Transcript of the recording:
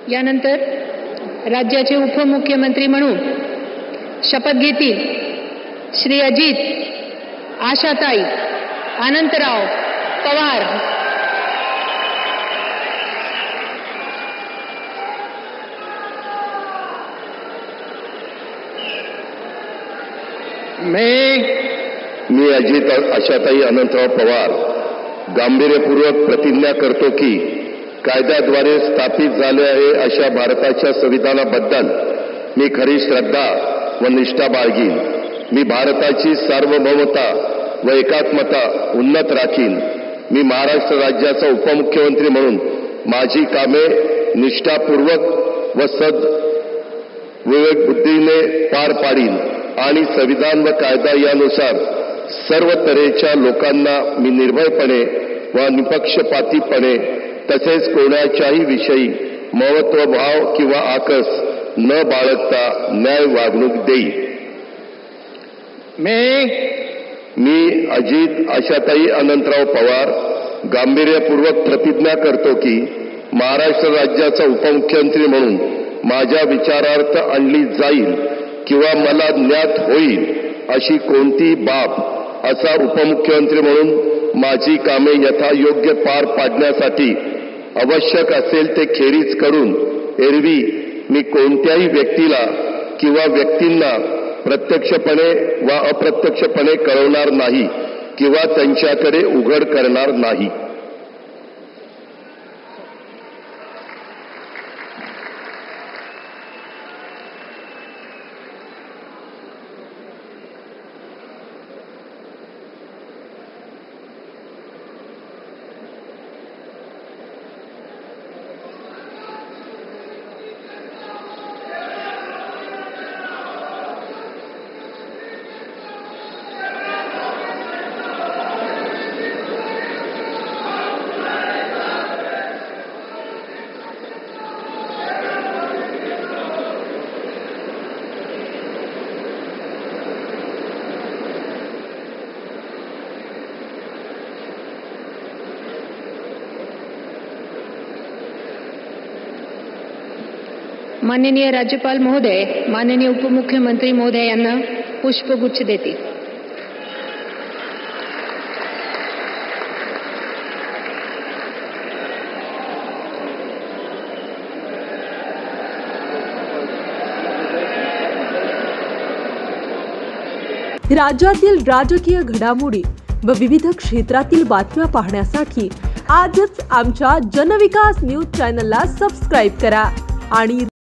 यानंतर राज्याचे उपमुख्यमंत्री म्हणून शपथ घेतील श्री अजित आशाताई अनंतराव पवार। मी अजित आशाताई अनंतराव पवार गांभीर्यपूर्वक प्रतिज्ञा करतो की कायद्याद्वारे स्थापित झाले आहे अशा भारताच्या संविधानाबद्दल मी खरी श्रद्धा व निष्ठा बाळगीन। मी भारताची सार्वभौमता व एकात्मता उन्नत राखीन। मी महाराष्ट्र राज्याचा उपमुख्यमंत्री म्हणून माझी कामे निष्ठापूर्वक व विवेक बुद्धीने पार पाडीन आणि संविधान व कायदा यानुसार सर्व तऱ्हेच्या लोकांना मी निर्भयपणे व निपक्षपातीपणे तसेच कोणाच्याही विषयी महत्वभाव किंवा आकस न बाळगता न्याय वागणूक देईन। मी अजित आशाताई अनंतराव पवार गांभीर्यपूर्वक प्रतिज्ञा करतो की महाराष्ट्र राज्याचा उपमुख्यमंत्री म्हणून माझ्या विचारार्थ आणली जाईल किंवा मला ज्ञात होईल अशी कोणती बाब असा उपमुख्यमंत्री म्हणून माझी कामे यथायोग्य पार पाडण्यासाठी आवश्यक असेल ते खेरीज करून एरवी मी कोणत्याही व्यक्तीला किंवा व्यक्तींना प्रत्यक्षपणे वा अप्रत्यक्षपणे कळवणार नाही किंवा त्यांच्याकडे उघड करणार नाही। माननीय राज्यपाल महोदय माननीय उपमुख्यमंत्री महोदय यांना पुष्पगुच्छ देतील। राज्यातील राजकीय घडामोडी व विविध क्षेत्रातील बातम्या पाहण्यासाठी आजच आमच्या जनविकास न्यूज चॅनलला सबस्क्राईब करा आणि